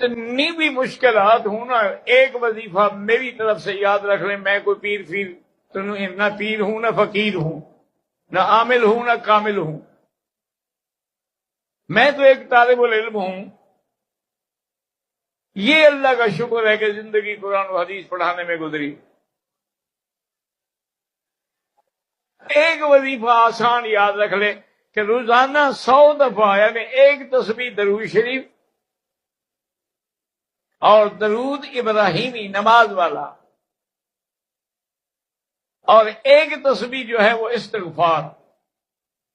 جتنی بھی مشکلات ہوں نا، ایک وظیفہ میری طرف سے یاد رکھ لیں، میں کوئی پیر نہ پیر ہوں، نہ فقیر ہوں، نہ عامل ہوں، نہ کامل ہوں، میں تو ایک طالب العلم ہوں۔ یہ اللہ کا شکر ہے کہ زندگی قرآن و حدیث پڑھانے میں گزری۔ ایک وظیفہ آسان یاد رکھ لے کہ روزانہ 100 دفعہ یعنی ایک تسبیح درود شریف اور درود ابراہیمی نماز والا، اور ایک تسبیح جو ہے وہ استغفار،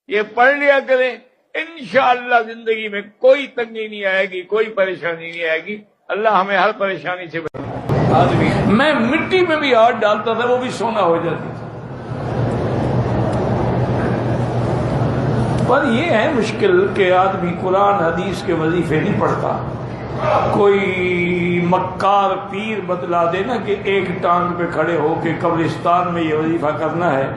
یہ پڑھ لیا کریں۔ انشاءاللہ زندگی میں کوئی تنگی نہیں آئے گی، کوئی پریشانی نہیں آئے گی۔ اللہ ہمیں ہر پریشانی سے بچائے۔ میں مٹی میں بھی ہاتھ ڈالتا تھا، وہ بھی سونا ہو جاتی تھی۔ پر یہ ہے مشکل کہ آدمی قرآن حدیث کے وظیفے نہیں پڑھتا۔ کوئی مکار پیر بتلا دے نا کہ ایک ٹانگ پہ کھڑے ہو کے قبرستان میں یہ وظیفہ کرنا ہے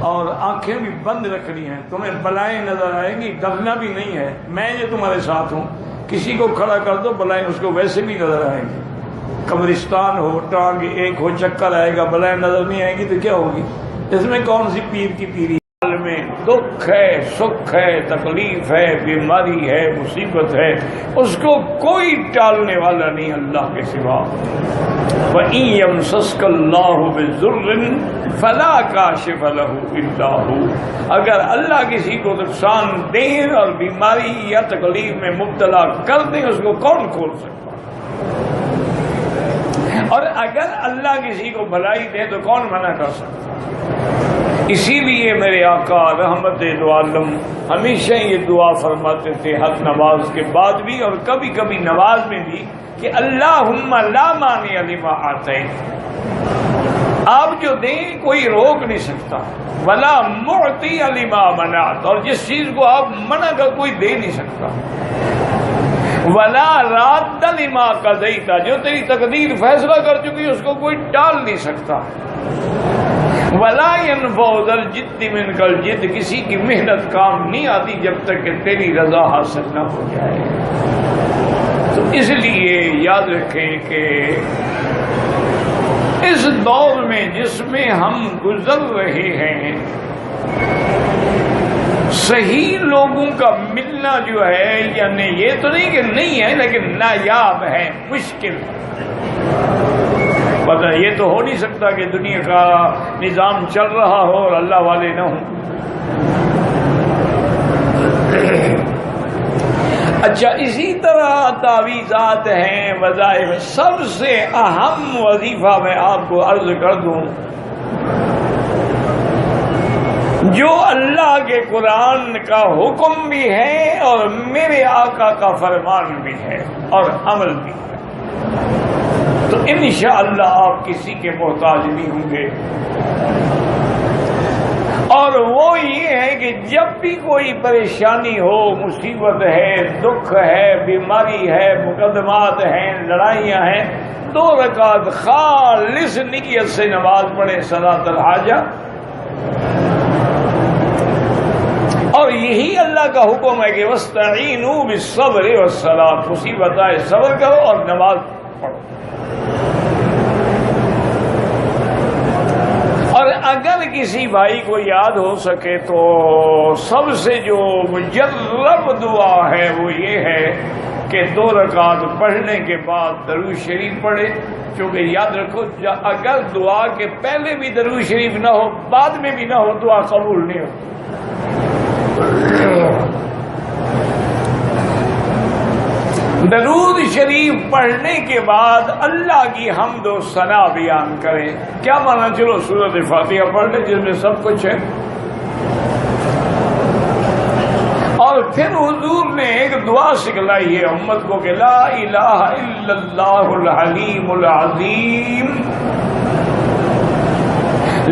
اور آنکھیں بھی بند رکھنی ہیں، تمہیں بلائیں نظر آئیں گی، ڈرنا بھی نہیں ہے، میں جو تمہارے ساتھ ہوں، کسی کو کھڑا کر دو بلائیں اس کو ویسے بھی نظر آئیں گی۔ قبرستان ہو، ٹانگ ایک ہو، چکر آئے گا، بلائیں نظر نہیں آئیں گی تو کیا ہوگی؟ اس میں کون سی پیر کی پیری؟ میں دکھ ہے، سکھ ہے، تکلیف ہے، بیماری ہے، مصیبت ہے، اس کو کوئی ٹالنے والا نہیں اللہ کے سوا۔ وَإِن يَمْسَسْكَ اللَّهُ بِضُرٍّ فَلَا كَاشِفَ لَهُ إِلَّا هُوَ، اگر اللہ کسی کو نقصان دے اور بیماری یا تکلیف میں مبتلا کر دے اس کو کون کھول سکتا، اور اگر اللہ کسی کو بھلائی دے تو کون منع کر سکتا؟ اسی لیے میرے آقا رحمت دو عالم ہمیشہ یہ دعا فرماتے تھے ہر نماز کے بعد بھی اور کبھی کبھی نماز میں بھی کہ اللہم لا مانع لما اعطیت، آپ جو دیں کوئی روک نہیں سکتا، ولا معطی لما منعت، اور جس چیز کو آپ منع کر کوئی دے نہیں سکتا، ولا راد لما قضیت، جو تیری تقدیر فیصلہ کر چکی اس کو کوئی ٹال نہیں سکتا، ولا ينفع ذا الجد منك الجد، کسی کی محنت کام نہیں آتی جب تک کہ تیری رضا حاصل نہ ہو جائے۔ تو اس لیے یاد رکھیں کہ اس دور میں جس میں ہم گزر رہے ہیں، صحیح لوگوں کا ملنا جو ہے، یعنی یہ تو نہیں کہ نہیں ہے لیکن نایاب ہے، مشکل۔ پتہ یہ تو ہو نہیں سکتا کہ دنیا کا نظام چل رہا ہو اور اللہ والے نہ ہوں۔ اچھا، اسی طرح تعویذات ہیں، وظائف، سب سے اہم وظیفہ میں آپ کو عرض کر دوں جو اللہ کے قرآن کا حکم بھی ہے اور میرے آقا کا فرمان بھی ہے اور عمل بھی ہے، تو انشاءاللہ آپ کسی کے محتاج نہیں ہوں گے، اور وہ یہ ہے کہ جب بھی کوئی پریشانی ہو، مصیبت ہے، دکھ ہے، بیماری ہے، مقدمات ہیں، لڑائیاں ہیں، 2 رکعت خالص نیت سے نماز پڑھیں صلاۃ الحاجہ، اور یہی اللہ کا حکم ہے کہ وَاسْتَعِینُوا بِالصَّبْرِ وَالصَّلَاةِ، مصیبت آئے صبر کرو اور نماز پڑھو۔ اور اگر کسی بھائی کو یاد ہو سکے تو سب سے جو مجرب دعا ہے وہ یہ ہے کہ 2 رکعت پڑھنے کے بعد درود شریف پڑھے، کیونکہ یاد رکھو اگر دعا کے پہلے بھی درود شریف نہ ہو، بعد میں بھی نہ ہو، دعا قبول نہیں ہو۔ درود شریف پڑھنے کے بعد اللہ کی حمد و ثنا بیان کریں۔ کیا مانا؟ چلو سورۃ فاتحہ پڑھ لیں جس میں سب کچھ ہے، اور پھر حضور نے ایک دعا سکھلائی ہے امت کو کہ لا الہ الا اللہ الحلیم العظیم،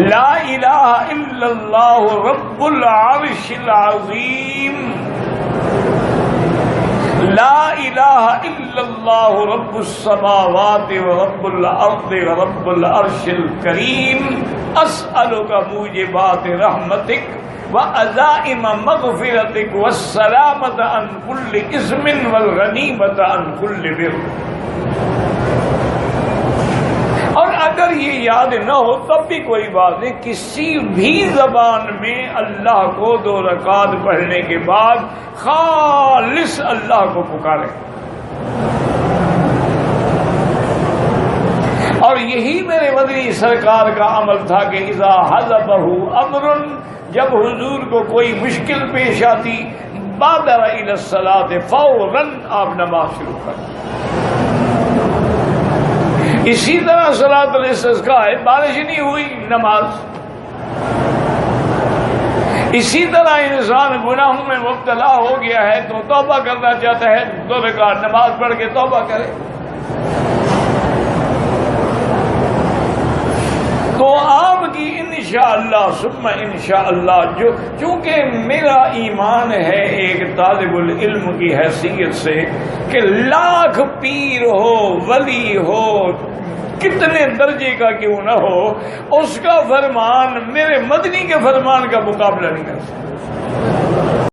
لا الہ الا اللہ رب العرش العظیم، لا الہ الا اللہ رب السماوات ورب الارض ورب العرش الکریم، اسألک موجبات رحمتک وعزائم مغفرتک والسلامۃ عن کل اثم والغنیمۃ عن کل بر. اور اگر یہ یاد نہ ہو تب بھی کوئی بات نہیں، کسی بھی زبان میں اللہ کو 2 رکعت پڑھنے کے بعد خالص اللہ کو پکارے. اور یہی میرے مدنی سرکار کا عمل تھا کہ اذا حضبہ امر، جب حضور کو کوئی مشکل پیش آتی، بادر الی الصلاۃ، فوراً آپ نماز شروع کر. اسی طرح صلاۃ الاستسقاء ہے، بارش نہیں ہوئی نماز. اسی طرح انسان گناہوں میں مبتلا ہو گیا ہے تو توبہ کرنا چاہتا ہے، 2 رکعت نماز پڑھ کے توبہ کرے. تو آپ کی انشاءاللہ ثم انشاءاللہ، جو چونکہ میرا ایمان ہے ایک طالب العلم کی حیثیت سے کہ لاکھ پیر ہو، ولی ہو، کتنے درجے کا کیوں نہ ہو، اس کا فرمان میرے مدنی کے فرمان کا مقابلہ نہیں کر سکتا.